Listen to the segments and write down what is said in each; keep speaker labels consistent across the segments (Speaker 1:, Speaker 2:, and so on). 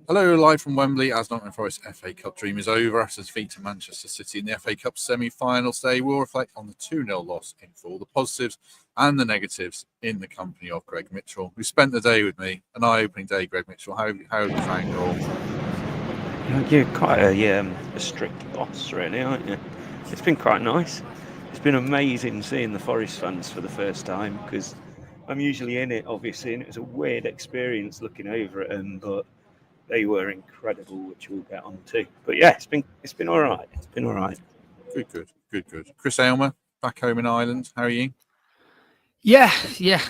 Speaker 1: Hello, live from Wembley as Nottingham Forest FA Cup dream is over after defeat to Manchester City in the FA Cup semi-finals. Today we'll reflect on the 2-0 loss in full, the positives and the negatives in the company of Greg Mitchell, who spent the day with me. An eye-opening day, Greg Mitchell. How have you found it all?
Speaker 2: You're quite a strict boss, really, aren't you? It's been quite nice. It's been amazing seeing the Forest fans for the first time, because I'm usually in it, obviously, and it was a weird experience looking over at them, but they were incredible, which we'll get on to. But yeah, it's been all right. It's been all right.
Speaker 1: Good. Chris Aylmer, back home in Ireland. How are you?
Speaker 3: Yeah,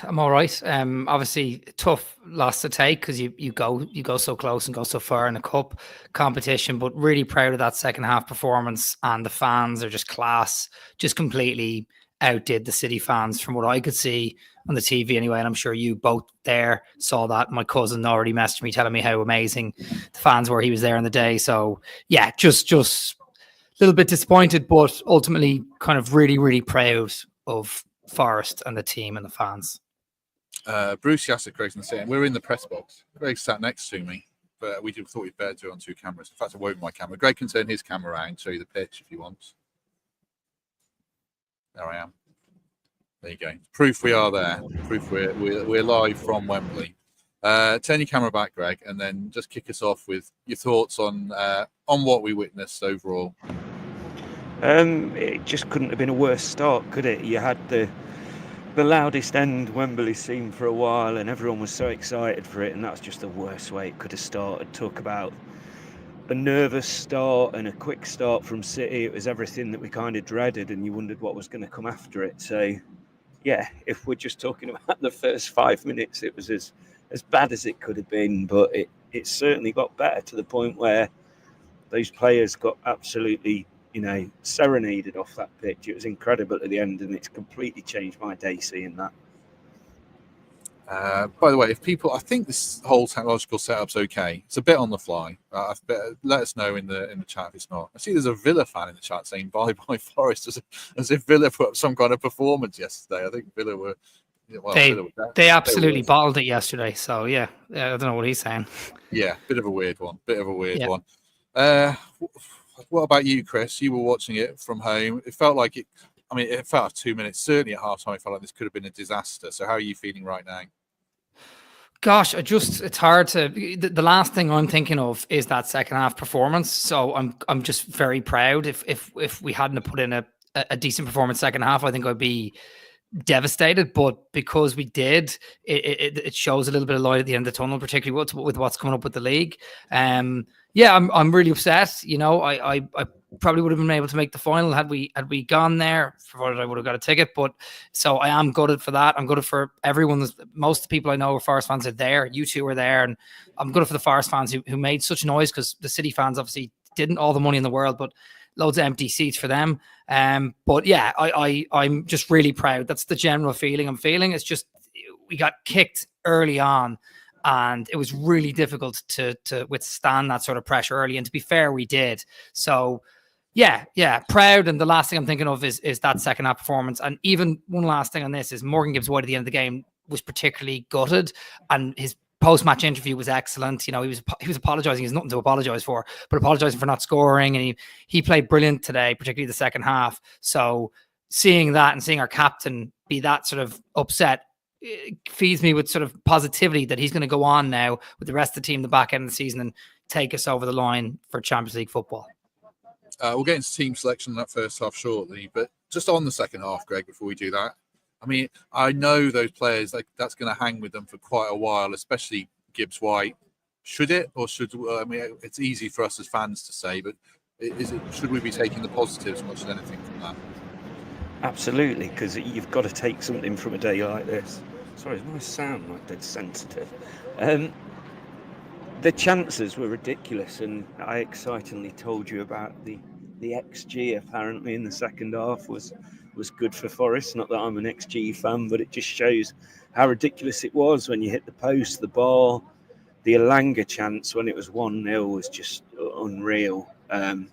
Speaker 3: I'm all right. Obviously, tough loss to take because you go so close and go so far in the cup competition. But really proud of that second half performance, and the fans are just class. Just completely outdid the City fans from what I could see on the TV anyway. And I'm sure you both there saw that. My cousin already messaged me telling me how amazing the fans were. He was there on the day, so yeah, just a little bit disappointed, but ultimately kind of really proud of Forest and the team and the fans.
Speaker 1: Bruce Yassett, Greg's in the saying we're in the press box. Greg sat next to me, but we thought we'd better do it on two cameras. In fact, I won't my camera. Greg can turn his camera around, show you the pitch if he wants. There I am. There you go. Proof we are there. Proof we're live from Wembley. Turn your camera back, Greg, and then just kick us off with your thoughts on what we witnessed overall.
Speaker 2: It just couldn't have been a worse start, could it? You had the loudest end Wembley seen for a while, and everyone was so excited for it, and that's just the worst way it could have started. Talk about a nervous start and a quick start from City. It was everything that we kind of dreaded, and you wondered what was going to come after it. So, yeah, if we're just talking about the first 5 minutes, it was as bad as it could have been, but it certainly got better to the point where those players got absolutely serenaded off that pitch. It was incredible at the end, and it's completely changed my day seeing that.
Speaker 1: By the way, I think this whole technological setup's okay. It's a bit on the fly. Let us know in the chat if it's not. I see there's a Villa fan in the chat saying bye Forest, as if Villa put up some kind of performance yesterday. I think Villa were.
Speaker 3: They absolutely bottled it yesterday. So yeah, I don't know what he's saying.
Speaker 1: Yeah, bit of a weird one. One. What about you, Chris? You were watching it from home. It felt like it. I mean, it felt 2 minutes. Certainly at halftime, it felt like this could have been a disaster. So, how are you feeling right now?
Speaker 3: Gosh, it's hard to. The last thing I'm thinking of is that second half performance. So I'm just very proud. If we hadn't put in a decent performance second half, I think I'd be devastated, but because we did, it shows a little bit of light at the end of the tunnel, particularly with what's coming up with the league. I'm really upset. I probably would have been able to make the final had we gone there, provided I would have got a ticket. But so I am gutted for that. I'm gutted for everyone. Most of the people I know are Forest fans are there. You two are there, and I'm gutted for the Forest fans who made such noise, because the City fans obviously didn't all the money in the world, but loads of empty seats for them. But yeah, I'm just really proud. That's the general feeling I'm feeling. It's just we got kicked early on, and it was really difficult to withstand that sort of pressure early. And to be fair, we did. So yeah, proud. And the last thing I'm thinking of is that second half performance. And even one last thing on this is Morgan Gibbs-White at the end of the game was particularly gutted, and his post-match interview was excellent. He was apologizing. He's nothing to apologize for, but apologizing for not scoring. And he played brilliant today, particularly the second half. So seeing that and seeing our captain be that sort of upset, it feeds me with sort of positivity that he's going to go on now with the rest of the team the back end of the season and take us over the line for Champions League football.
Speaker 1: We'll get into team selection in that first half shortly, but just on the second half, Greg, before we do that, I mean, I know those players, that's going to hang with them for quite a while, especially Gibbs-White. Should it, or it's easy for us as fans to say, but should we be taking the positives as much as anything from that?
Speaker 2: Absolutely, because you've got to take something from a day like this. Sorry, my sound like dead sensitive. The chances were ridiculous, and I excitingly told you about the XG apparently in the second half was good for Forest. Not that I'm an XG fan, but it just shows how ridiculous it was when you hit the post, the bar. The Elanga chance when it was 1-0 was just unreal. And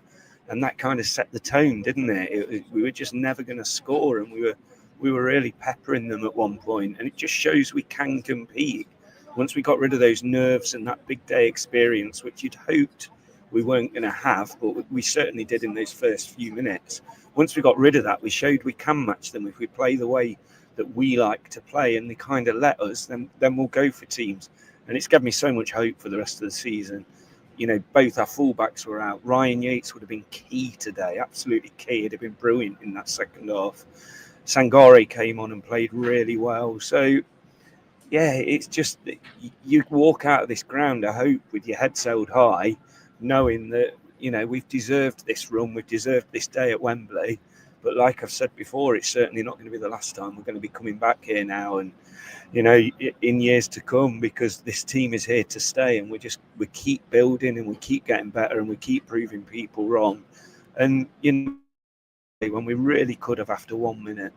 Speaker 2: that kind of set the tone, didn't it? We were just never going to score, and we were really peppering them at one point. And it just shows we can compete Once we got rid of those nerves and that big day experience, which you'd hoped we weren't going to have, but we certainly did in those first few minutes. Once we got rid of that, we showed we can match them if we play the way that we like to play, and they kind of let us, then we'll go for teams. And it's given me so much hope for the rest of the season. You know, both our fullbacks were out. Ryan Yates would have been key today, absolutely key. He'd have been brilliant in that second half. Sangare came on and played really well. So, yeah, it's just, you walk out of this ground, I hope, with your head held high, knowing that, you know, we've deserved this run, we've deserved this day at Wembley. But like I've said before, it's certainly not going to be the last time. We're going to be coming back here now and, you know, in years to come, because this team is here to stay, and we keep building and we keep getting better and we keep proving people wrong. And, you know, when we really could have after 1 minute.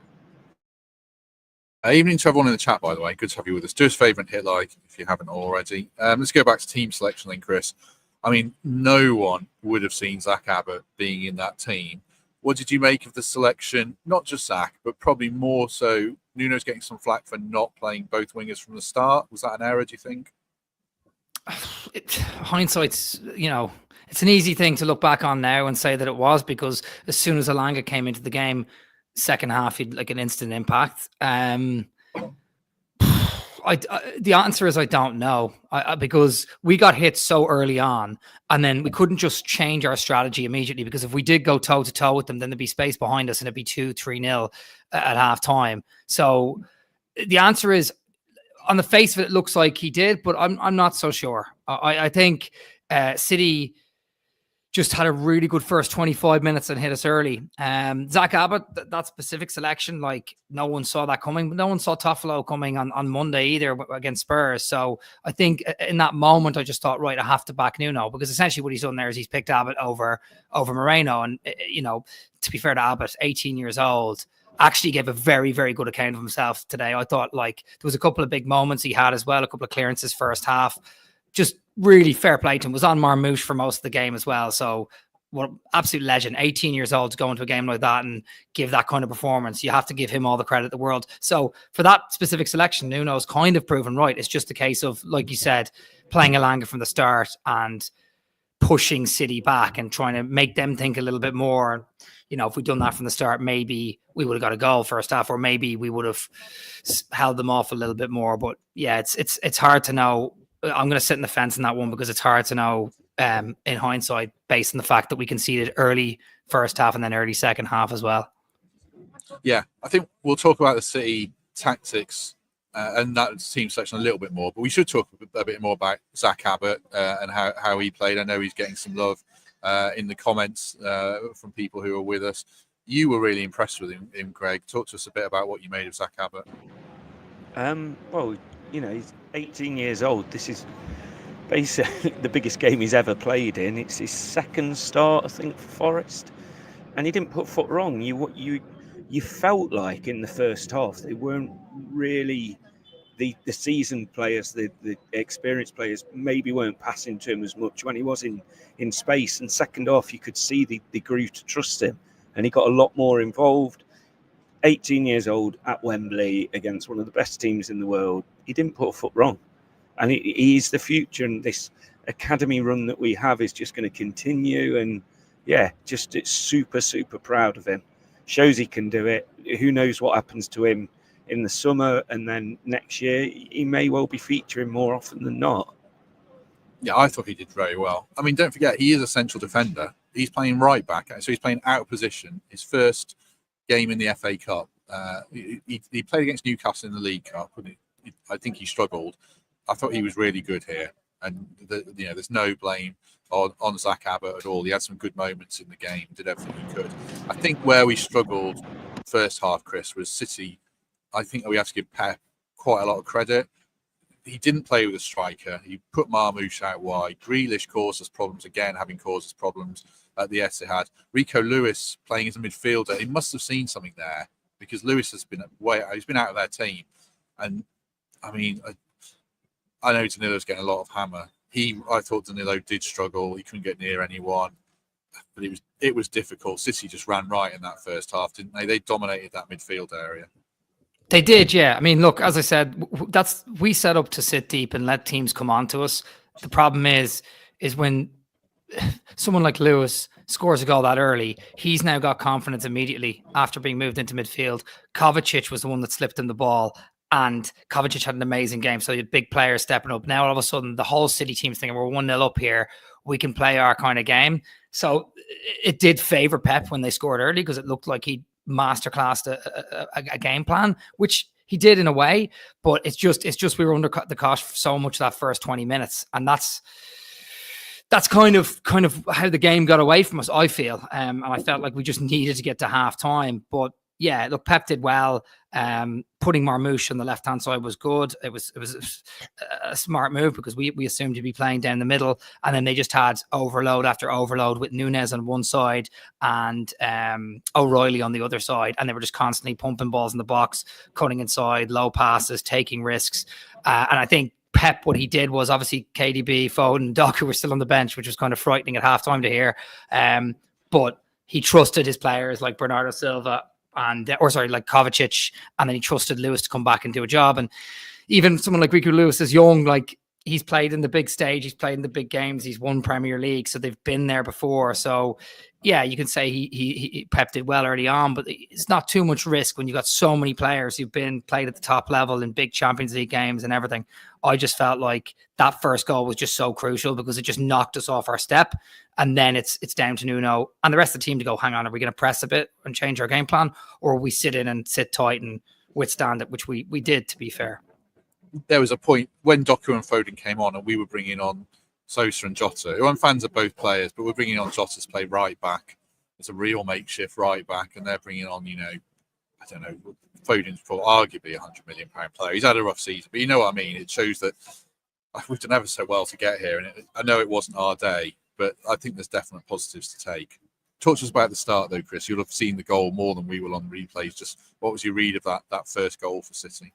Speaker 1: Evening to everyone in the chat, by the way. Good to have you with us. Do us a favour and hit like if you haven't already. Let's go back to team selection then, Chris. I mean, no one would have seen Zach Abbott being in that team. What did you make of the selection? Not just Zach, but probably more so Nuno's getting some flack for not playing both wingers from the start. Was that an error, do you think?
Speaker 3: Hindsight's, you know, it's an easy thing to look back on now and say that it was, because as soon as Alanga came into the game, second half, he'd like an instant impact. The answer is I don't know, because we got hit so early on, and then we couldn't just change our strategy immediately, because if we did go toe to toe with them, then there'd be space behind us and it'd be 2-3-0 at half time. So the answer is, on the face of it, it looks like he did, but I'm not so sure. I think City just had a really good first 25 minutes and hit us early. Zach Abbott, that specific selection, like, no one saw that coming, but no one saw Toffolo coming on Monday either against Spurs. So I think in that moment, I just thought, right, I have to back Nuno, because essentially what he's done there is he's picked Abbott over Moreno. And, you know, to be fair to Abbott, 18 years old, actually gave a very, very good account of himself today. I thought, like, there was a couple of big moments he had as well, a couple of clearances first half. Just really fair play to him. Was on Marmouche for most of the game as well. So, what absolute legend, 18 years old, to go into a game like that and give that kind of performance. You have to give him all the credit in the world. So for that specific selection, Nuno's kind of proven right. It's just a case of, like you said, playing Alanga from the start and pushing City back and trying to make them think a little bit more. You know, if we'd done that from the start, maybe we would have got a goal first half, or maybe we would have held them off a little bit more. But yeah, it's hard to know. I'm going to sit in the fence in that one, because it's hard to know in hindsight, based on the fact that we conceded early first half and then early second half as well.
Speaker 1: Yeah, I think we'll talk about the City tactics and that team selection a little bit more, but we should talk a bit more about Zach Abbott and how he played. I know he's getting some love in the comments from people who are with us. You were really impressed with him, Greg. Talk to us a bit about what you made of Zach Abbott.
Speaker 2: Well, you know, he's 18 years old. This is basically the biggest game he's ever played in. It's his second start, I think, for Forest, and he didn't put foot wrong. You felt like in the first half they weren't really the seasoned players, the experienced players maybe weren't passing to him as much when he was in space. And second half, you could see they grew to trust him, and he got a lot more involved. 18 years old at Wembley against one of the best teams in the world. He didn't put a foot wrong. And he's the future. And this academy run that we have is just going to continue. And yeah, just it's super, super proud of him. Shows he can do it. Who knows what happens to him in the summer, and then next year he may well be featuring more often than not.
Speaker 1: Yeah, I thought he did very well. I mean, don't forget, he is a central defender. He's playing right back, so he's playing out of position. His first game in the FA Cup. He played against Newcastle in the League Cup, and I think he struggled. I thought he was really good here, and there's no blame on Zach Abbott at all. He had some good moments in the game, did everything he could. I think where we struggled first half, Chris, was City. I think we have to give Pep quite a lot of credit. He didn't play with a striker. He put Marmouche out wide. Grealish caused us problems again, having caused us problems at the Etihad. Rico Lewis playing as a midfielder. He must have seen something there, because Lewis has been he's been out of their team. And I mean, I know Danilo's getting a lot of hammer. I thought Danilo did struggle. He couldn't get near anyone, but it was difficult. City just ran right in that first half, didn't they? They dominated that midfield area.
Speaker 3: They did, yeah. I mean, look, as I said, we set up to sit deep and let teams come on to us. The problem is when someone like Lewis scores a goal that early, he's now got confidence immediately after being moved into midfield. Kovacic was the one that slipped him the ball, and Kovacic had an amazing game. So you had big players stepping up. Now all of a sudden, the whole City team's thinking we're 1-0 up here. We can play our kind of game. So it did favour Pep when they scored early because it looked like he masterclassed a game plan, which he did in a way. But it's just we were under the cosh for so much that first 20 minutes, and that's kind of how the game got away from us, I feel. And I felt like we just needed to get to half time. But yeah, look, Pep did well. Putting Marmoush on the left-hand side was good. It was a smart move because we assumed he'd be playing down the middle. And then they just had overload after overload with Núñez on one side and O'Reilly on the other side. And they were just constantly pumping balls in the box, cutting inside, low passes, taking risks. And I think Pep, what he did was obviously KDB, Foden, Doku were still on the bench, which was kind of frightening at halftime to hear. But he trusted his players like Bernardo Silva like Kovacic, and then he trusted Lewis to come back and do a job. And even someone like Rico Lewis is young, like he's played in the big stage, he's played in the big games, he's won Premier League, so they've been there before. So yeah, you can say he Pep did well early on, but it's not too much risk when you've got so many players who've played at the top level in big Champions League games and everything. I just felt like that first goal was just so crucial because it just knocked us off our step. And then it's down to Nuno and the rest of the team to go, hang on, are we going to press a bit and change our game plan? Or we sit in and sit tight and withstand it, which we did, to be fair.
Speaker 1: There was a point when Doku and Foden came on and we were bringing on Sosa and Jota, who I'm fans of both players, but we're bringing on Jota to play right back. It's a real makeshift right back, and they're bringing on, I don't know, Foden's arguably £100 million player. He's had a rough season, but you know what I mean? It shows that we've done ever so well to get here, and I know it wasn't our day, but I think there's definite positives to take. Talk to us about the start, though, Chris. You'll have seen the goal more than we will on replays. Just what was your read of that first goal for City?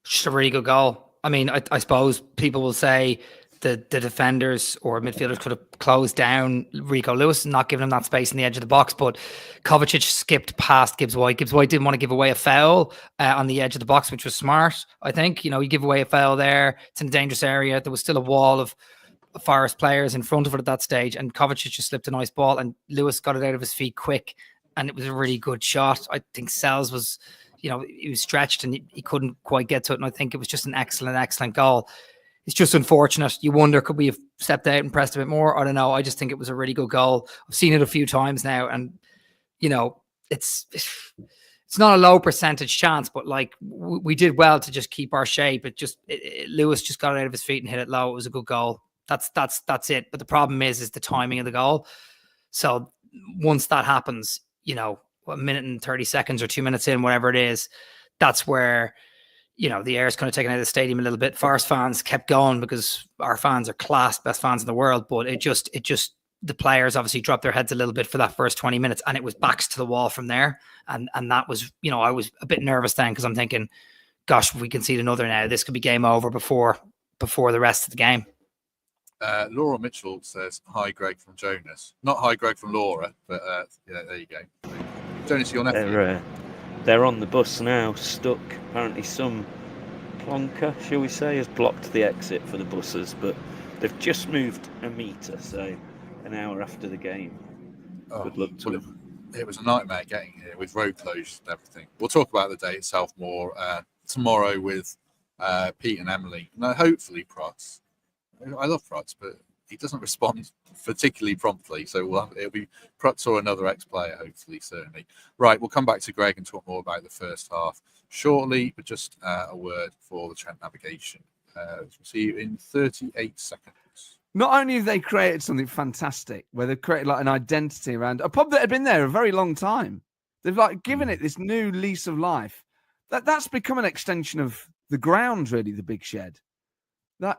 Speaker 3: Just a really good goal. I mean, I suppose people will say the defenders or midfielders could have closed down Rico Lewis and not given him that space in the edge of the box, but Kovacic skipped past Gibbs White. Gibbs White didn't want to give away a foul on the edge of the box, which was smart, I think. You give away a foul there. It's in a dangerous area. There was still a wall of Forest players in front of it at that stage, and Kovacic just slipped a nice ball, and Lewis got it out of his feet quick, and it was a really good shot. I think Sells was, he was stretched and he couldn't quite get to it, and I think it was just an excellent goal. It's just unfortunate. You wonder, could we have stepped out and pressed a bit more? I don't know. I just think it was a really good goal. I've seen it a few times now, and it's not a low percentage chance, but like we did well to just keep our shape. Lewis just got it out of his feet and hit it low. It was a good goal. That's it. But the problem is the timing of the goal. So once that happens, a minute and 30 seconds or 2 minutes in, whatever it is, that's where the air is kind of taken out of the stadium a little bit. Forest fans kept going because our fans are class, best fans in the world. But it just the players obviously dropped their heads a little bit for that first 20 minutes, and it was backs to the wall from there. And that was, I was a bit nervous then because I'm thinking, gosh, if we concede another now, this could be game over before the rest of the game.
Speaker 1: Laura Mitchell says, hi, Greg from Jonas. Not hi, Greg from Laura, but yeah, there you go. Jonas, your nephew.
Speaker 2: They're on the bus now, stuck. Apparently some plonker, shall we say, has blocked the exit for the buses, but they've just moved a metre, so an hour after the game. Good luck to them.
Speaker 1: It was a nightmare getting here with road closed and everything. We'll talk about the day itself more tomorrow with Pete and Emily. No, hopefully Protz. I love Protz, but he doesn't respond particularly promptly. So it'll be Protz or another ex-player, hopefully, certainly. Right, we'll come back to Greg and talk more about the first half shortly, but just a word for the Trent navigation. We'll see you in 38 seconds.
Speaker 4: Not only have they created something fantastic, where they've created like an identity around a pub that had been there a very long time. They've like given it this new lease of life. That's become an extension of the ground, really, the Big Shed.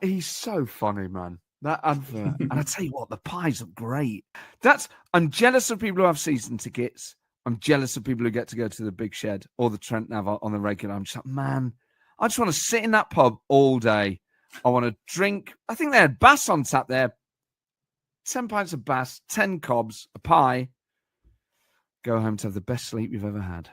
Speaker 4: He's so funny, man. That advert. And I tell you what, the pies look great. I'm jealous of people who have season tickets. I'm jealous of people who get to go to the Big Shed or the Trent Nav on the regular. I'm just like, man, I just want to sit in that pub all day. I want to drink. I think they had Bass on tap there. 10 pints of Bass, 10 cobs, a pie. Go home to have the best sleep you've ever had.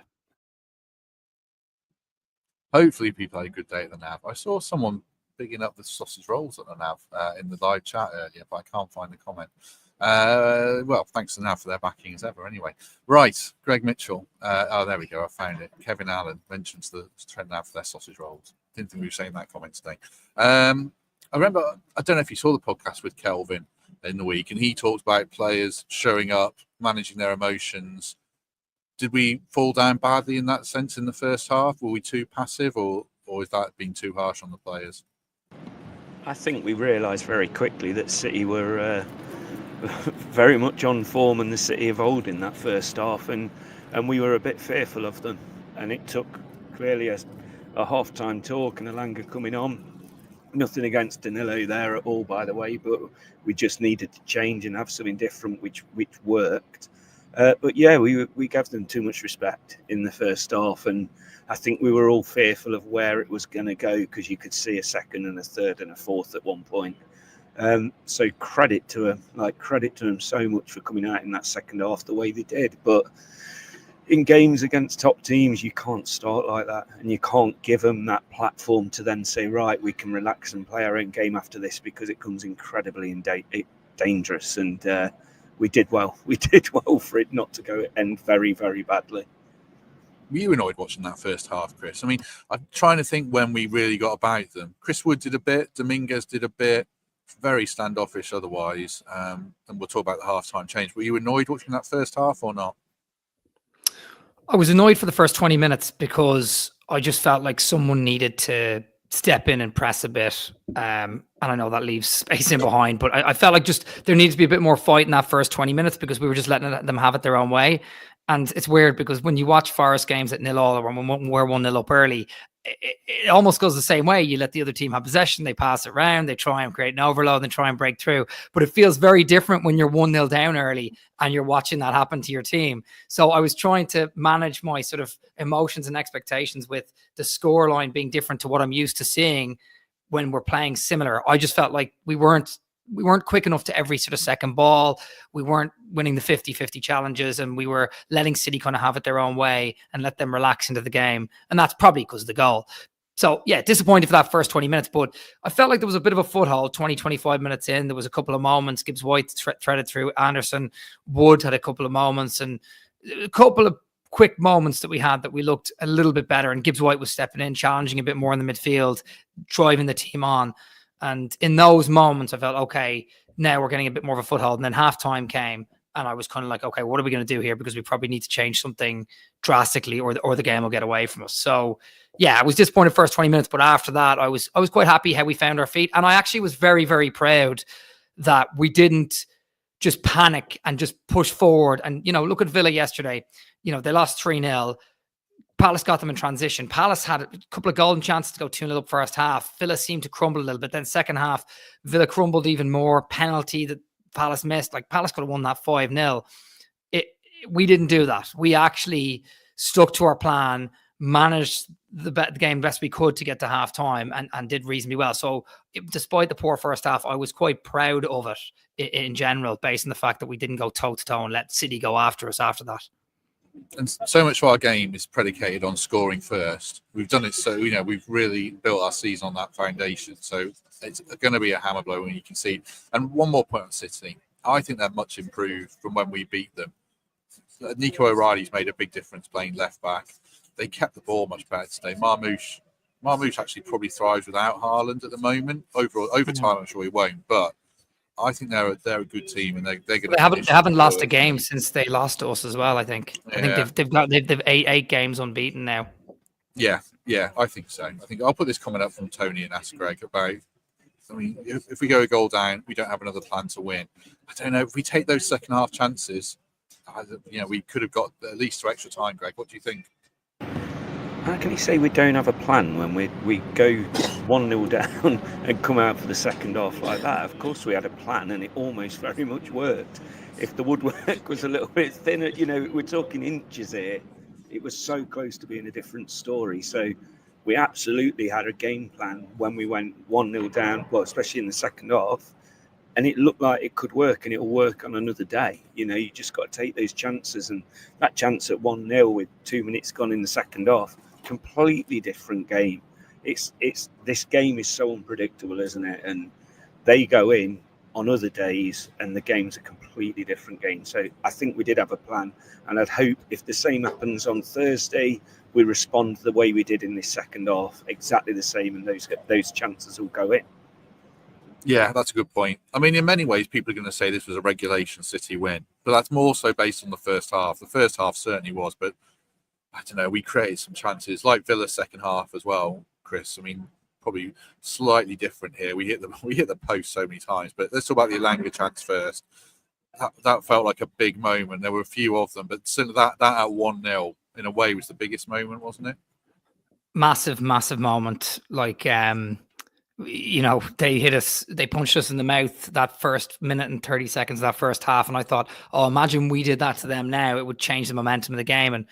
Speaker 1: Hopefully people had a good day at the Nav. I saw someone bigging up the sausage rolls at the Nav in the live chat earlier, but I can't find the comment. Well, thanks to Nav for their backing as ever. Anyway, right, Greg Mitchell. There we go. I found it. Kevin Allen mentions the Trent Nav for their sausage rolls. Didn't think we were saying that comment today. I remember, I don't know if you saw the podcast with Kelvin in the week, and he talked about players showing up, managing their emotions. Did we fall down badly in that sense in the first half? Were we too passive, or is that being too harsh on the players?
Speaker 2: I think we realised very quickly that City were very much on form and the City of old in that first half, and we were a bit fearful of them. And it took clearly a half-time talk and Elanga coming on. Nothing against Danilo there at all, by the way, but we just needed to change and have something different, which worked. But yeah, we gave them too much respect in the first half, and I think we were all fearful of where it was going to go, because you could see a second and a third and a fourth at one point. So credit to them so much for coming out in that second half the way they did. But in games against top teams, you can't start like that, and you can't give them that platform to then say, right, we can relax and play our own game after this, because it comes incredibly dangerous. And we did well. We did well for it not to go end very, very badly.
Speaker 1: Were you annoyed watching that first half, Chris? I mean, I'm trying to think when we really got about them. Chris Wood did a bit, Dominguez did a bit, very standoffish otherwise. And we'll talk about the half-time change. Were you annoyed watching that first half or not?
Speaker 3: I was annoyed for the first 20 minutes because I just felt like someone needed to step in and press a bit. And I know that leaves space in behind, but I felt like just there needed to be a bit more fight in that first 20 minutes because we were just letting them have it their own way. And it's weird because when you watch Forest games at 0-0 or when we're 1-0 up early, it almost goes the same way. You let the other team have possession, they pass it around, they try and create an overload and try and break through. But it feels very different when you're 1-0 down early and you're watching that happen to your team. So I was trying to manage my sort of emotions and expectations with the scoreline being different to what I'm used to seeing when we're playing similar. I just felt like we weren't quick enough to every sort of second ball. We weren't winning the 50-50 challenges, and we were letting City kind of have it their own way and let them relax into the game. And that's probably because of the goal. So yeah, disappointed for that first 20 minutes, but I felt like there was a bit of a foothold 20-25 minutes in. There was a couple of moments. Gibbs White threaded through. Anderson, Wood had a couple of moments, and a couple of quick moments that we had that we looked a little bit better. And Gibbs White was stepping in, challenging a bit more in the midfield, driving the team on. And in those moments, I felt, okay, now we're getting a bit more of a foothold. And then halftime came, and I was kind of like, okay, what are we going to do here? Because we probably need to change something drastically, or the game will get away from us. So, yeah, I was disappointed first 20 minutes, but after that, I was quite happy how we found our feet. And I actually was very, very proud that we didn't just panic and just push forward. And, look at Villa yesterday. They lost 3-0. Palace got them in transition. Palace had a couple of golden chances to go 2-0 up first half. Villa seemed to crumble a little bit. Then second half, Villa crumbled even more. Penalty that Palace missed. Like, Palace could have won that 5-0. We didn't do that. We actually stuck to our plan, managed the game best we could to get to half time, and did reasonably well. So despite the poor first half, I was quite proud of it in general, based on the fact that we didn't go toe-to-toe and let City go after us after that.
Speaker 1: And so much of our game is predicated on scoring first. We've done it so, we've really built our season on that foundation. So it's going to be a hammer blow when you can see. And one more point on City. I think they're much improved from when we beat them. Nico O'Reilly's made a big difference playing left back. They kept the ball much better today. Marmoush actually probably thrives without Haaland at the moment. Over time, I'm sure he won't. But I think they're a good team, and they're going to.
Speaker 3: They haven't lost a game since they lost to us as well. I think. Yeah. I think they've eight games unbeaten now.
Speaker 1: Yeah, I think so. I think I'll put this comment up from Tony and ask Greg about. I mean, if we go a goal down, we don't have another plan to win. I don't know if we take those second half chances. We could have got at least to extra time. Greg, what do you think?
Speaker 2: How can you say we don't have a plan when we go 1-0 down and come out for the second half like that? Of course we had a plan, and it almost very much worked. If the woodwork was a little bit thinner, we're talking inches here. It was so close to being a different story. So we absolutely had a game plan when we went 1-0 down, well, especially in the second half. And it looked like it could work, and it'll work on another day. You just got to take those chances. And that chance at 1-0 with 2 minutes gone in the second half, completely different game. It's this game is so unpredictable, isn't it? And they go in on other days and the game's a completely different game. So I think we did have a plan, and I'd hope if the same happens on Thursday, we respond the way we did in this second half, exactly the same, and those chances will go in.
Speaker 1: Yeah, that's a good point. I mean, in many ways, people are going to say this was a regulation City win, but that's more so based on the first half. The first half certainly was, but I don't know, we created some chances, like Villa's second half as well, Chris. I mean, probably slightly different here. We hit the post so many times, but let's talk about the Elanga chance first. That felt like a big moment. There were a few of them, but that at 1-0 in a way was the biggest moment, wasn't it?
Speaker 3: Massive moment. Like, they hit us, they punched us in the mouth that first minute and 30 seconds of that first half. And I thought, oh, imagine we did that to them now. It would change the momentum of the game. And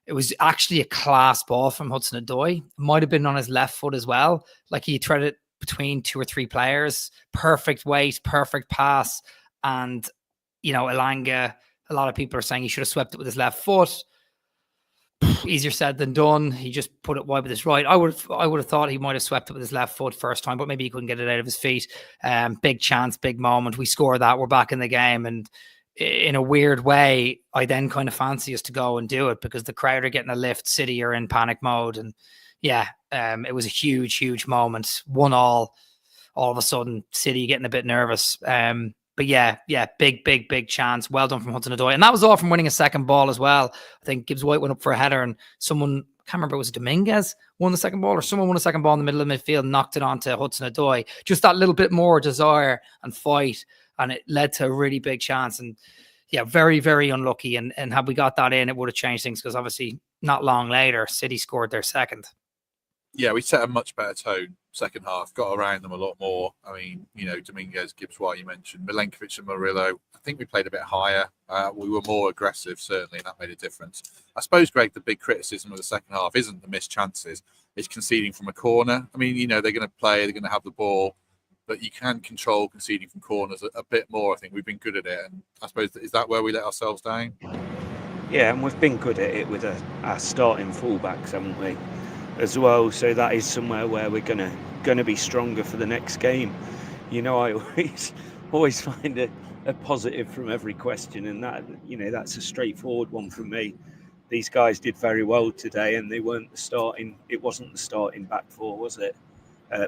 Speaker 3: it was actually a class ball from Hudson-Odoi. Might have been on his left foot as well. Like, he threaded between 2 or 3 players. Perfect weight, perfect pass. And, Elanga, a lot of people are saying he should have swept it with his left foot. Easier said than done. He just put it wide with his right. I would have thought he might have swept it with his left foot first time, but maybe he couldn't get it out of his feet. Big chance, big moment. We score that. We're back in the game. And in a weird way, I then kind of fancy us to go and do it because the crowd are getting a lift. City are in panic mode. And it was a huge moment. 1-1. All of a sudden, City getting a bit nervous. But big chance. Well done from Hudson-Odoi. And that was all from winning a second ball as well. I think Gibbs-White went up for a header and someone, I can't remember, was it Dominguez won the second ball or someone won a second ball in the middle of midfield and knocked it onto Hudson-Odoi. Just that little bit more desire and fight, and it led to a really big chance. And very, very unlucky. And had we got that in, it would have changed things because obviously not long later, City scored their second.
Speaker 1: Yeah, we set a much better tone second half, got around them a lot more. I mean, Dominguez, Gibbs-White, you mentioned, Milenkovic and Murillo. I think we played a bit higher. We were more aggressive, certainly, and that made a difference. I suppose, Greg, the big criticism of the second half isn't the missed chances. It's conceding from a corner. I mean, they're going to play, they're going to have the ball, but you can control conceding from corners a bit more. I think we've been good at it. And I suppose, is that where we let ourselves down?
Speaker 2: Yeah, and we've been good at it with our starting fullbacks, haven't we, as well? So that is somewhere where we're going to be stronger for the next game. I always find a positive from every question, and that that's a straightforward one from me. These guys did very well today, and it wasn't the starting back four, was it?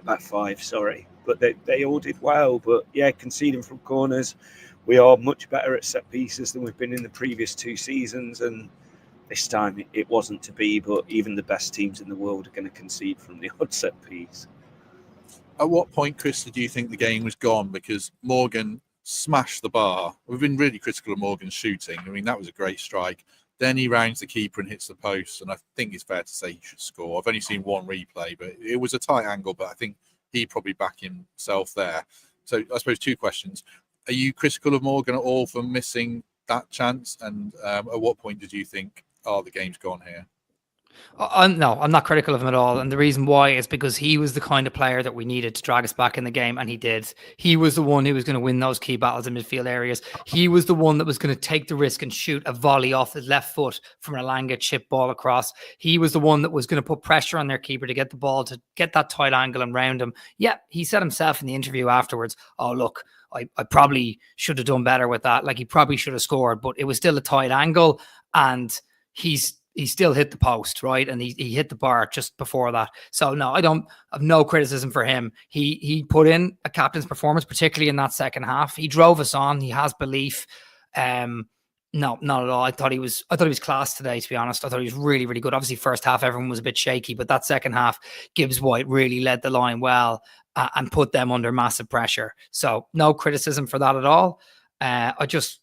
Speaker 2: Back five, sorry. But they all did well. But conceding from corners, we are much better at set pieces than we've been in the previous 2 seasons, and this time it wasn't to be. But even the best teams in the world are going to concede from the odd set piece.
Speaker 1: At what point, Chris, did you think the game was gone? Because Morgan smashed the bar. We've been really critical of Morgan's shooting. I mean, that was a great strike. Then he rounds the keeper and hits the post, and I think it's fair to say he should score. I've only seen one replay, but it was a tight angle, but I think he probably backed himself there. So I suppose 2 questions. Are you critical of Morgan at all for missing that chance? And at what point did you think, the game's gone here?
Speaker 3: No, I'm not critical of him at all. And the reason why is because he was the kind of player that we needed to drag us back in the game, and he did. He was the one who was going to win those key battles in midfield areas. He was the one that was going to take the risk and shoot a volley off his left foot from an Elanga chip ball across. He was the one that was going to put pressure on their keeper to get the ball, to get that tight angle and round him. Yeah, he said himself in the interview afterwards, oh, look, I probably should have done better with that. Like, he probably should have scored, but it was still a tight angle, and he still hit the post, right? And he hit the bar just before that. So no, I have no criticism for him. He put in a captain's performance, particularly in that second half. He drove us on. He has belief. No, not at all. I thought he was class today, to be honest. I thought he was really, really good. Obviously, first half, everyone was a bit shaky, but that second half, Gibbs-White really led the line well and put them under massive pressure. So no criticism for that at all. I just,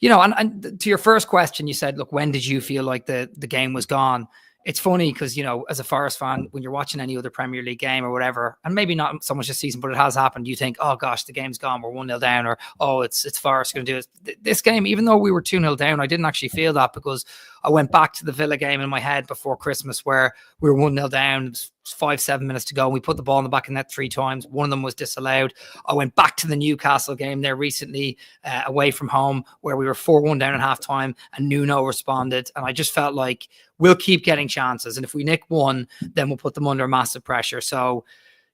Speaker 3: and to your first question, you said, look, when did you feel like the game was gone? It's funny because, as a Forest fan, when you're watching any other Premier League game or whatever, and maybe not so much this season, but it has happened, you think, oh gosh, the game's gone, we're 1-0 down, or, oh, it's Forest going to do it. This game, even though we were 2-0 down, I didn't actually feel that because I went back to the Villa game in my head before Christmas where we were 1-0 down. It was 5-7 minutes to go. And we put the ball in the back of net 3 times. One of them was disallowed. I went back to the Newcastle game there recently away from home where we were 4-1 down at halftime and Nuno responded. And I just felt like we'll keep getting chances. And if we nick one, then we'll put them under massive pressure. So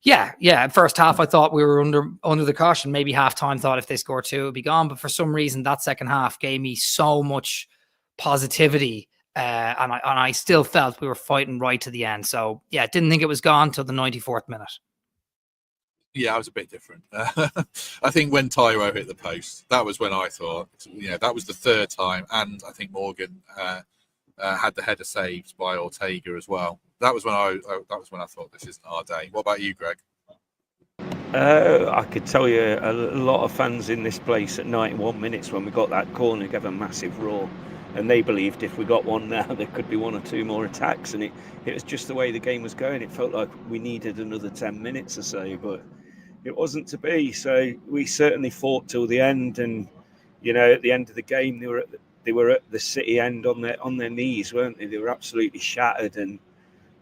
Speaker 3: yeah. First half, I thought we were under the caution. Maybe halftime thought if they score 2, it would be gone. But for some reason, that second half gave me so much positivity. And I still felt we were fighting right to the end. So yeah, didn't think it was gone till the 94th minute.
Speaker 1: Yeah, I was a bit different. I think when Tyro hit the post, that was when I thought, that was the third time. And I think Morgan had the header saved by Ortega as well. That was when I thought this isn't our day. What about you, Greg?
Speaker 2: I could tell you a lot of fans in this place at 91 minutes when we got that corner gave a massive roar, and they believed if we got one now there could be 1 or 2 more attacks, and it was just the way the game was going. It felt like we needed another 10 minutes or so, but it wasn't to be. So we certainly fought till the end, and at the end of the game they were at the City end on their knees, weren't they? They were absolutely shattered, and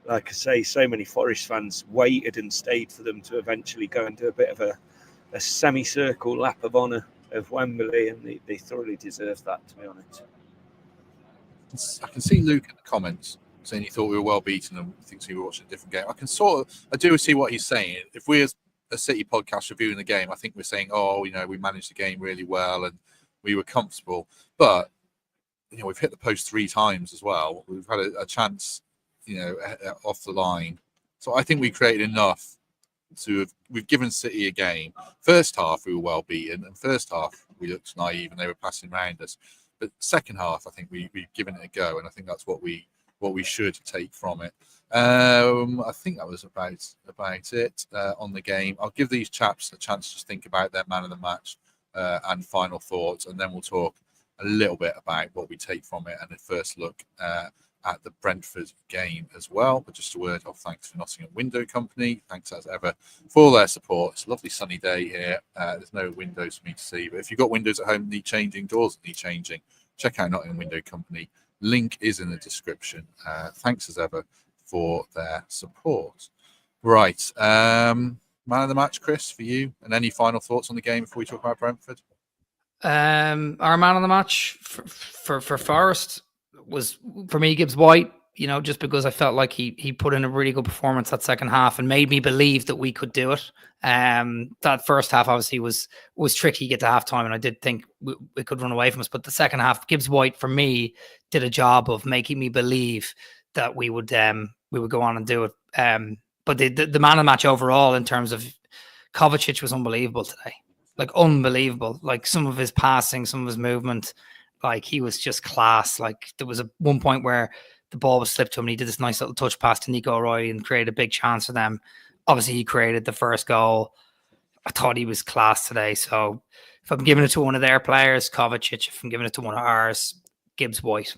Speaker 2: like I say, so many Forest fans waited and stayed for them to eventually go and do a bit of a semicircle lap of honour of Wembley, and they thoroughly deserved that, to be honest.
Speaker 1: I can see Luke in the comments saying he thought we were well beaten and thinks we were watching a different game. I do see what he's saying. If we're a City podcast reviewing the game, I think we're saying, we managed the game really well and we were comfortable. But, we've hit the post 3 times as well. We've had a chance off the line. So I think we created enough we've given City a game. First half, we were well beaten, and first half, we looked naive and they were passing around us. But second half, I think we've given it a go, and I think that's what we should take from it. I think that was about it on the game. I'll give these chaps a chance to just think about their man of the match and final thoughts, and then we'll talk a little bit about what we take from it and a first look at the Brentford game as well. But just a word of thanks for Nottingham Window Company. Thanks as ever for their support. It's a lovely sunny day here. There's no windows for me to see, but if you've got windows at home that need changing, doors that need changing, check out Nottingham Window Company. Link is in the description. Thanks as ever for their support. Right. Man of the match, Chris, for you. And any final thoughts on the game before we talk about Brentford?
Speaker 3: Our man of the match for Forest was, for me, Gibbs White, just because I felt like he put in a really good performance that second half and made me believe that we could do it. That first half obviously was tricky to get to halftime, and I did think we could run away from us. But the second half, Gibbs White, for me, did a job of making me believe that we would go on and do it. But the man of the match overall, in terms of Kovacic, was unbelievable today. Like, unbelievable. Like, some of his passing, some of his movement, like, he was just class. Like, there was one point where the ball was slipped to him and he did this nice little touch pass to Nico Roy and created a big chance for them. Obviously, he created the first goal. I thought he was class today. So if I'm giving it to one of their players, Kovacic. If I'm giving it to one of ours, Gibbs White.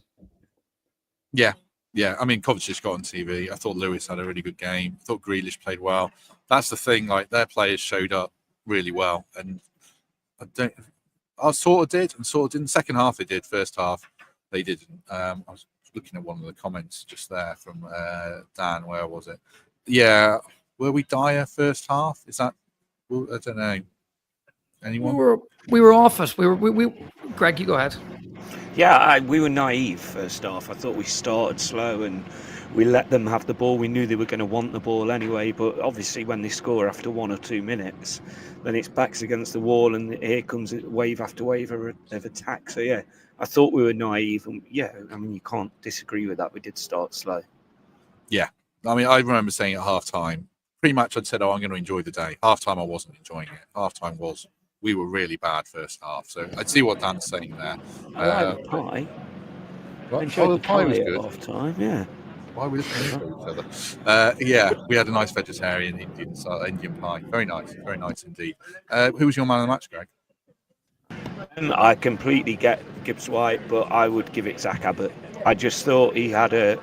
Speaker 1: Yeah. I mean, Kovacic got on TV. I thought Lewis had a really good game. I thought Grealish played well. That's the thing. Like, their players showed up really well. And I sort of did and sort of didn't. Second half they did. First half they didn't. I was looking at one of the comments just there from Dan. Where was it? Yeah. Were we dire first half? Is that? Well, I don't know. Anyone?
Speaker 3: We were off it. We Greg, you go ahead.
Speaker 2: Yeah, we were naive first half. I thought we started slow and we let them have the ball. We knew they were going to want the ball anyway, but obviously when they score after 1 or 2 minutes, then it's backs against the wall and here comes wave after wave of attack. So yeah, I thought we were naive, and yeah, I mean, you can't disagree with that. We did start slow.
Speaker 1: Yeah, I mean, I remember saying at half-time, pretty much I'd said, I'm going to enjoy the day. Half-time I wasn't enjoying it. Half-time was, we were really bad first half. So I'd see what Dan's saying there.
Speaker 2: I like the pie.
Speaker 1: The pie was good.
Speaker 2: Half-time, yeah.
Speaker 1: Why are we listening to each other? Yeah, we had a nice vegetarian Indian pie. Very nice indeed. Who was your man of the match, Greg?
Speaker 2: I completely get Gibbs White, but I would give it Zach Abbott. I just thought he had a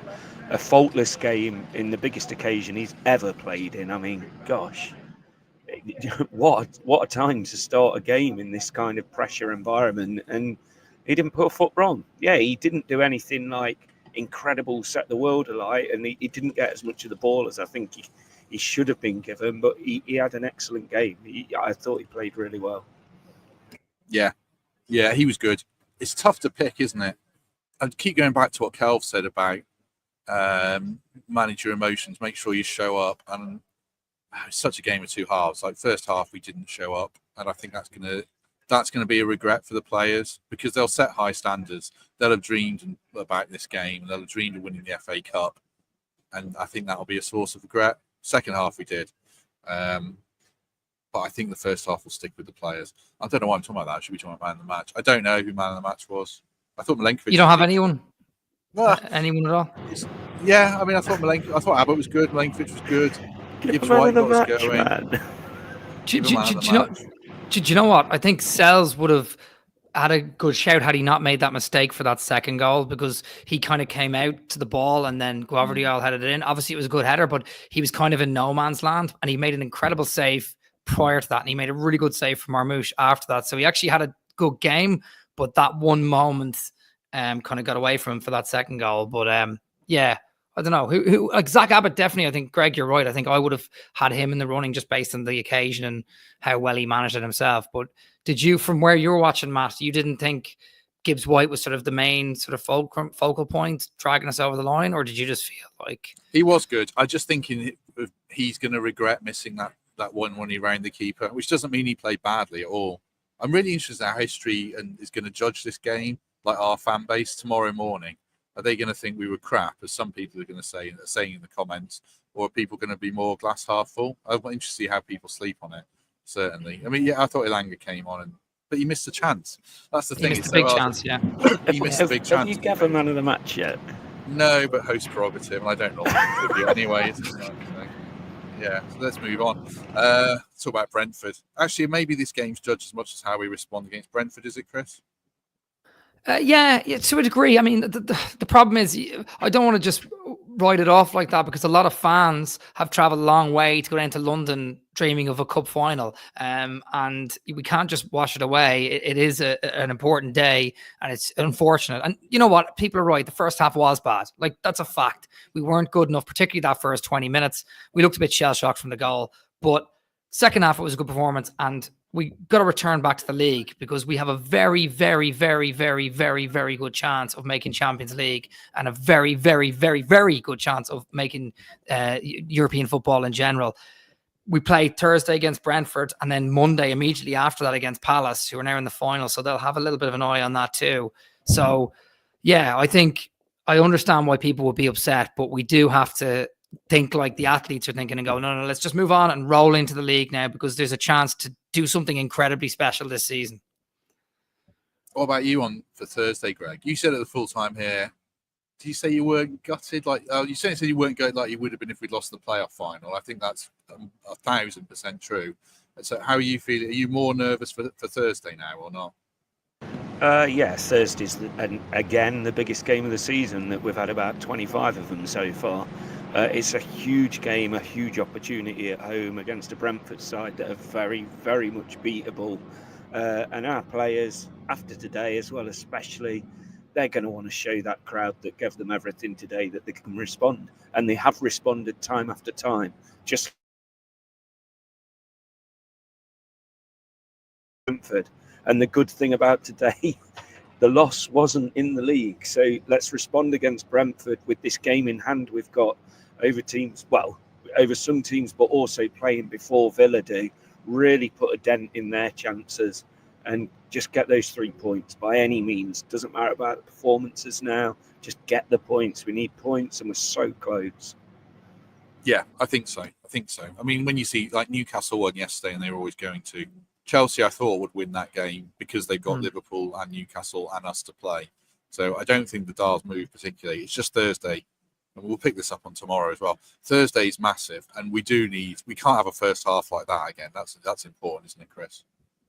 Speaker 2: faultless game in the biggest occasion he's ever played in. I mean, gosh, what a time to start a game in this kind of pressure environment. And he didn't put a foot wrong. Yeah, he didn't do anything like incredible, set the world alight, and he didn't get as much of the ball as I think he should have been given, but he had an excellent game. I thought he played really well.
Speaker 1: Yeah, he was good. It's tough to pick, isn't it? I keep going back to what Kelv said about manage your emotions, make sure you show up. And it's such a game of two halves. Like first half, we didn't show up, and I think that's gonna be a regret for the players because they'll set high standards. They'll have dreamed about this game, and they'll have dreamed of winning the FA Cup, and I think that'll be a source of regret. Second half, we did. But I think the first half will stick with the players. I don't know why I'm talking about that. Should we talk about man of the match? I don't know who man of the match was. I thought Milenkovic.
Speaker 3: You don't have anyone?
Speaker 1: Well,
Speaker 3: anyone at all?
Speaker 1: Yeah, I mean, I thought Abbott was good. Milenkovic was good. Gibbs White got us going.
Speaker 3: Do you know what? I think Sells would have had a good shout had he not made that mistake for that second goal, because he kind of came out to the ball and then Guavardiola headed it in. Obviously, it was a good header, but he was kind of in no man's land, and he made an incredible save prior to that, and he made a really good save from Marmoush after that. So he actually had a good game, but that one moment kind of got away from him for that second goal. But yeah, I don't know who like Zach Abbott. Definitely, I think Greg, you're right. I think I would have had him in the running just based on the occasion and how well he managed it himself. But did you, from where you were watching, Matt, you didn't think Gibbs White was sort of the main sort of focal point dragging us over the line, or did you just feel like
Speaker 1: he was good? I just thinking he's going to regret missing that one when he round the keeper, which doesn't mean he played badly at all. I'm really interested in how history is going to judge this game, like our fan base tomorrow morning. Are they going to think we were crap, as some people are going to say in the comments, or are people going to be more glass half full? I'm interested to see how people sleep on it. Certainly, I mean, yeah, I thought Elanga came on, but he missed a chance. That's the thing.
Speaker 3: He missed a big chance, yeah.
Speaker 1: He missed a big chance.
Speaker 2: Have you given man of the match yet?
Speaker 1: No, but host prerogative, and I don't normally contribute anyway. Yeah, so let's move on. Talk about Brentford. Actually, maybe this game's judged as much as how we respond against Brentford, is it, Chris?
Speaker 3: Yeah, to a degree. I mean, the problem is I don't want to just write it off like that, because a lot of fans have travelled a long way to go down to London dreaming of a cup final, and we can't just wash it away. It is an important day, and it's unfortunate. And you know what? People are right. The first half was bad. Like, that's a fact. We weren't good enough, particularly that first 20 minutes. We looked a bit shell-shocked from the goal, but second half it was a good performance, and we got to return back to the league, because we have a very, very, very, very, very, very good chance of making Champions League, and a very, very, very, very good chance of making European football in general. We play Thursday against Brentford, and then Monday immediately after that against Palace, who are now in the final. So they'll have a little bit of an eye on that too. So yeah, I think I understand why people would be upset, but we do have to think like the athletes are thinking and go, no, let's just move on and roll into the league now, because there's a chance to do something incredibly special this season.
Speaker 1: What about you for Thursday, Greg? You said at the full time here, did you say you weren't gutted? Like you said you weren't gutted like you would have been if we'd lost the playoff final. I think that's 1,000% true. So how are you feeling? Are you more nervous for Thursday now or not?
Speaker 2: Yes, Thursday's again the biggest game of the season. That we've had about 25 of them so far. It's a huge game, a huge opportunity at home against a Brentford side that are very, very much beatable. And our players, after today as well, especially, they're going to want to show that crowd that gave them everything today that they can respond. And they have responded time after time. Just Brentford. And the good thing about today, the loss wasn't in the league. So let's respond against Brentford with this game in hand we've got over some teams, but also playing before Villa do, really put a dent in their chances and just get those 3 points by any means. Doesn't matter about the performances now, just get the points. We need points, and we're so close.
Speaker 1: Yeah, I think so. I mean, when you see like Newcastle won yesterday, and they were always going to. Chelsea, I thought, would win that game because they've got Liverpool and Newcastle and us to play. So I don't think the dials move particularly. It's just Thursday. And we'll pick this up on tomorrow as well. Thursday is massive, and we can't have a first half like that again. That's important, isn't it, Chris?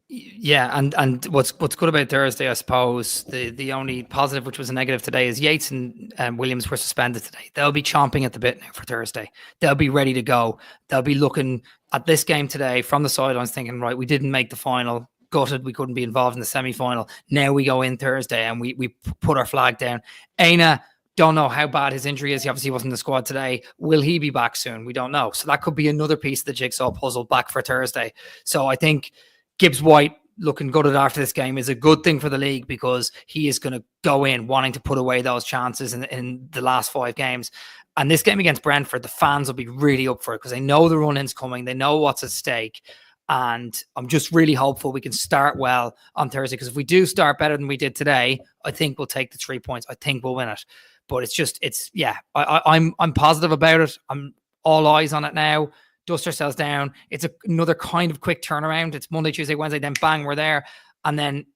Speaker 3: Yeah, and what's good about Thursday, I suppose, the only positive, which was a negative today, is Yates and Williams were suspended today. They'll be chomping at the bit now for Thursday. They'll be ready to go. They'll be looking at this game today from the sidelines thinking, right, we didn't make the final, gutted we couldn't be involved in the semi-final. Now we go in Thursday and we put our flag down. Aina Don't know how bad his injury is. He obviously wasn't in the squad today. Will he be back soon? We don't know. So that could be another piece of the jigsaw puzzle back for Thursday. So I think Gibbs White looking gutted after this game is a good thing for the league, because he is going to go in wanting to put away those chances in the last 5 games. And this game against Brentford, the fans will be really up for it because they know the run-in's coming. They know what's at stake. And I'm just really hopeful we can start well on Thursday, because if we do start better than we did today, I think we'll take the 3 points. I think we'll win it. But I'm positive about it. I'm all eyes on it now. Dust ourselves down. It's another kind of quick turnaround. It's Monday, Tuesday, Wednesday, then bang, we're there. And then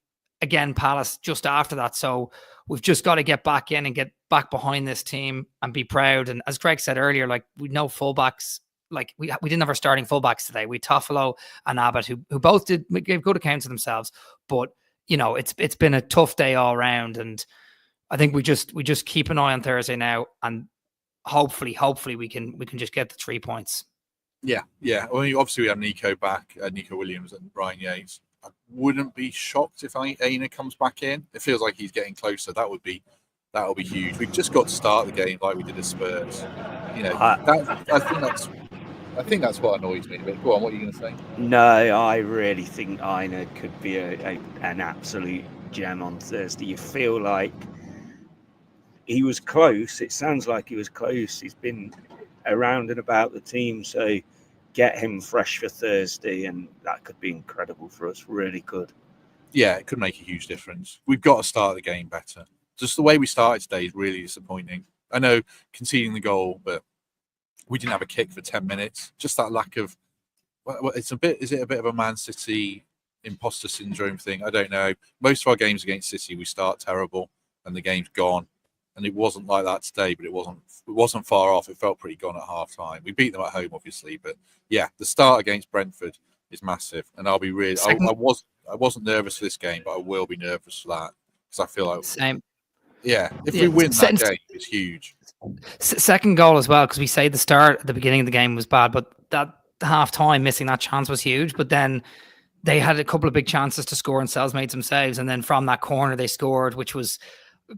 Speaker 3: again, Palace just after that. So we've just got to get back in and get back behind this team and be proud. And as Greg said earlier, like, we know fullbacks, like we didn't have our starting fullbacks today. We Toffolo and Abbott, who both gave good accounts of themselves. But it's been a tough day all around, and I think we just keep an eye on Thursday now, and hopefully we can just get the 3 points.
Speaker 1: Yeah. Well, obviously we have Nico back, Nico Williams and Brian Yates. I wouldn't be shocked if Aina comes back in. It feels like he's getting closer. That'll be huge. We've just got to start the game like we did at Spurs. I think that's what annoys me a bit. Go on, what are you going to say?
Speaker 2: No, I really think Aina could be an absolute gem on Thursday. You feel like he was close. It sounds like he was close. He's been around and about the team, so get him fresh for Thursday, and that could be incredible for us. Really good.
Speaker 1: Yeah, it could make a huge difference. We've got to start the game better. Just the way we started today is really disappointing. I know conceding the goal, but we didn't have a kick for 10 minutes. Just that lack of, is it a bit of a Man City imposter syndrome thing? I don't know. Most of our games against City, we start terrible and the game's gone. And it wasn't like that today, but it wasn't far off. It felt pretty gone at half time. We beat them at home, obviously, but yeah, the start against Brentford is massive. And I'll be really, I wasn't nervous for this game, but I will be nervous for that, because I feel like
Speaker 3: same.
Speaker 1: Yeah, if we win that game, it's huge.
Speaker 3: Second goal as well, because we say the start at the beginning of the game was bad, but that half time missing that chance was huge. But then they had a couple of big chances to score, and Sells made some saves, and then from that corner they scored, which was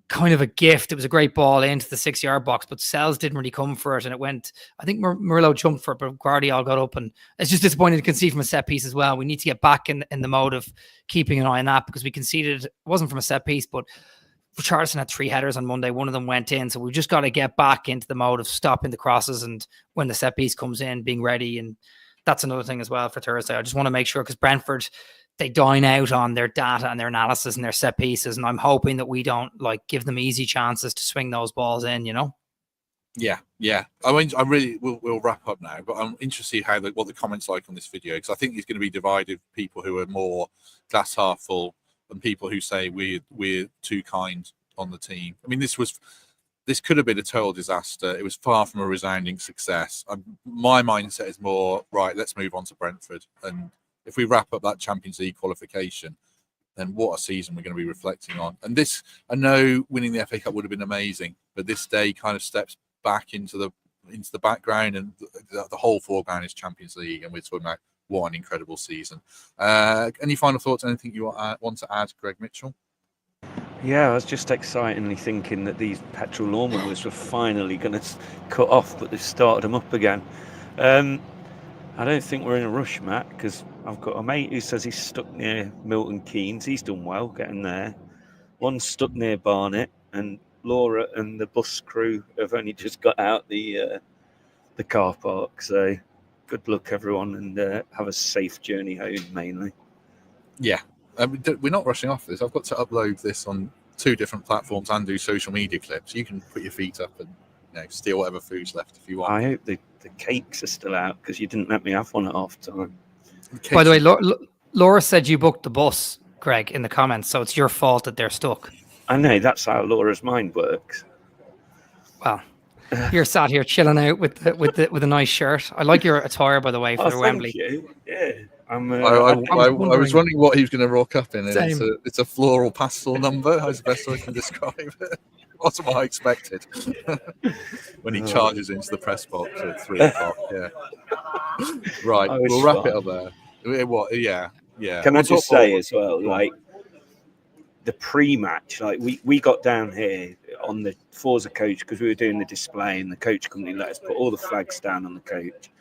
Speaker 3: kind of a gift. It was a great ball into the 6-yard box, but Sells didn't really come for it, and it went, I think Murillo jumped for it, but Guardiola got up, and it's just disappointing to concede from a set piece as well. We need to get back in the mode of keeping an eye on that, because we conceded, it wasn't from a set piece, but Richarlison had 3 headers on Monday. One of them went in. So we've just got to get back into the mode of stopping the crosses, and when the set piece comes in, being ready. And that's another thing as well for Thursday. I just want to make sure, because Brentford, they dine out on their data and their analysis and their set pieces. And I'm hoping that we don't give them easy chances to swing those balls in,
Speaker 1: Yeah. I mean, we'll wrap up now, but I'm interested to see what the comments like on this video, because I think it's going to be divided. People who are more glass half full, and people who say we're too kind on the team. I mean, this could have been a total disaster. It was far from a resounding success. My mindset is more, right, let's move on to Brentford. And if we wrap up that Champions League qualification, then what a season we're going to be reflecting on. And this, I know winning the FA Cup would have been amazing, but this day kind of steps back into the background, and the whole foreground is Champions League, and we're talking about what an incredible season. Any final thoughts? Anything you want to add, Greg Mitchell?
Speaker 2: Yeah, I was just excitedly thinking that these petrol lawnmowers were finally going to cut off, but they've started them up again. I don't think we're in a rush, Matt, because I've got a mate who says he's stuck near Milton Keynes. He's done well getting there. One's stuck near Barnet, and Laura and the bus crew have only just got out the car park. So good luck, everyone, and have a safe journey home, mainly. Yeah.
Speaker 1: We're not rushing off this. I've got to upload this on 2 different platforms and do social media clips. You can put your feet up and steal whatever food's left if you want.
Speaker 2: I hope the cakes are still out, because you didn't let me have one at half time.
Speaker 3: By the way, Laura said you booked the bus, Greg, in the comments, so it's your fault that they're stuck.
Speaker 2: I know, that's how Laura's mind works.
Speaker 3: Well, you're sat here chilling out with a nice shirt. I like your attire, by the way, for Wembley.
Speaker 2: Thank you. Yeah.
Speaker 1: I was wondering what he was going to rock up in. It's a floral pastel number. That's the best way I can describe it. Wasn't what I expected when he charges into the press box at 3 o'clock. Yeah. Right. We'll wrap it up there. What? Yeah.
Speaker 2: Can I just say as well, the pre-match, like we got down here on the Forza coach because we were doing the display, and the coach company let us put all the flags down on the coach.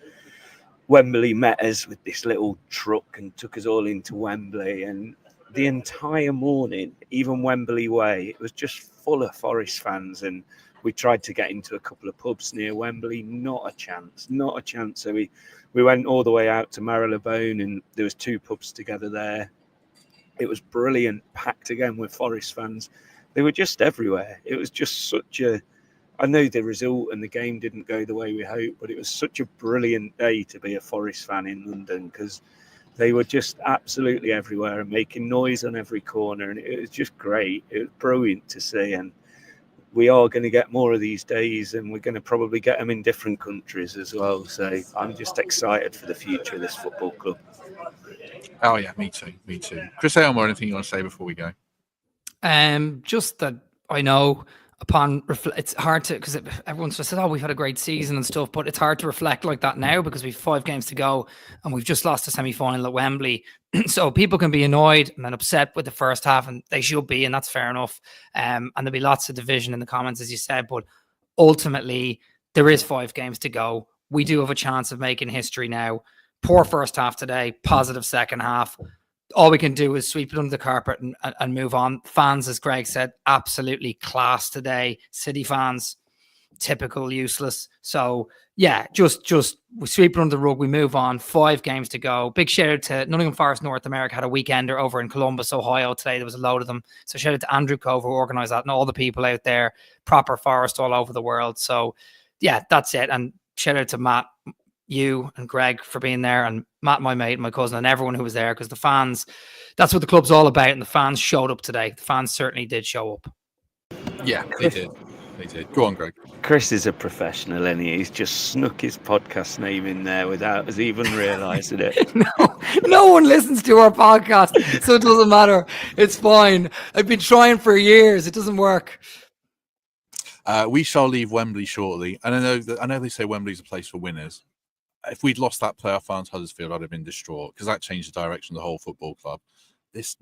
Speaker 2: Wembley met us with this little truck and took us all into Wembley, and the entire morning, even Wembley Way, it was just full of Forest fans. And we tried to get into a couple of pubs near Wembley, not a chance. So we went all the way out to Marylebone, and there was 2 pubs together there. It was brilliant, packed again with Forest fans. They were just everywhere. It was just I know the result and the game didn't go the way we hoped, but it was such a brilliant day to be a Forest fan in London, because they were just absolutely everywhere and making noise on every corner. And it was just great. It was brilliant to see. And we are going to get more of these days, and we're going to probably get them in different countries as well. So I'm just excited for the future of this football club.
Speaker 1: Oh yeah, me too. Chris Aylmer, anything you want to say before we go?
Speaker 3: Just that I know it's hard to, because everyone's just said, "Oh, we've had a great season and stuff," but it's hard to reflect like that now because we've 5 games to go and we've just lost the semi-final at Wembley. So people can be annoyed and then upset with the first half, and they should be, and that's fair enough. And there'll be lots of division in the comments, as you said, but ultimately there is 5 games to go. We do have a chance of making history now. Poor first half today, positive second half. All we can do is sweep it under the carpet and move on. Fans, as Greg said, absolutely class today. City fans, typical useless. So yeah, just we sweep it under the rug. We move on. 5 games to go. Big shout out to Nottingham Forest North America. Had a weekender over in Columbus, Ohio today. There was a load of them. So shout out to Andrew Cove who organised that, and all the people out there, proper Forest all over the world. So yeah, that's it. And shout out to Matt, you and Greg for being there, and Matt, my mate, my cousin, and everyone who was there, because the fans, that's what the club's all about, and the fans showed up today. The fans certainly did show up.
Speaker 1: Yeah, they did. Go on, Greg.
Speaker 2: Chris is a professional, and he's just snuck his podcast name in there without us even realising it.
Speaker 3: No one listens to our podcast, so it doesn't matter. It's fine. I've been trying for years. It doesn't work.
Speaker 1: We shall leave Wembley shortly, and I know they say Wembley's a place for winners. If we'd lost that playoff final to Huddersfield, I'd have been distraught, because that changed the direction of the whole football club. This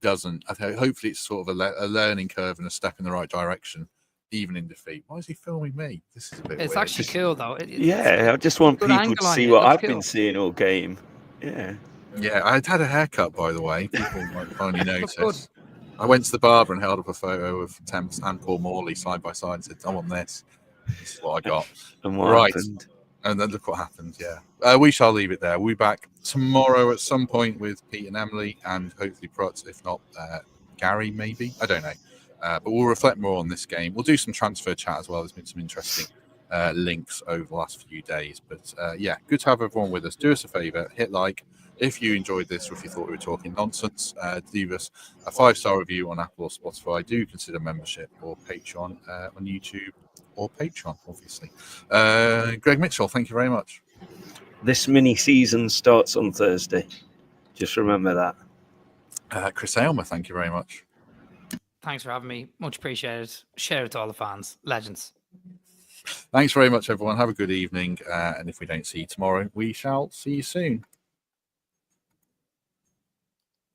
Speaker 1: doesn't. Hopefully, it's sort of a learning curve and a step in the right direction, even in defeat. Why is he filming me? This is a bit.
Speaker 3: It's
Speaker 1: weird.
Speaker 3: actually cool though.
Speaker 2: I just want people to see what I've been seeing all game. Yeah,
Speaker 1: I'd had a haircut, by the way. People might finally notice. I went to the barber and held up a photo of Temps and Paul Morley side by side and said, "I want this. This is what I got."
Speaker 2: And what happened?
Speaker 1: And then look what happened. Yeah, we shall leave it there. We'll be back tomorrow at some point with Pete and Emily, and hopefully Prutz, if not Gary, maybe. I don't know. But we'll reflect more on this game. We'll do some transfer chat as well. There's been some interesting links over the last few days. But yeah, good to have everyone with us. Do us a favour, hit like if you enjoyed this, or if you thought we were talking nonsense. Leave us a 5-star review on Apple or Spotify. Do consider membership or Patreon on YouTube. Or Patreon, obviously. Greg Mitchell, thank you very much.
Speaker 2: This mini season starts on Thursday. Just remember that.
Speaker 1: Chris Aylmer, thank you very much.
Speaker 3: Thanks for having me. Much appreciated. Share it to all the fans. Legends.
Speaker 1: Thanks very much, everyone. Have a good evening. And if we don't see you tomorrow, we shall see you soon.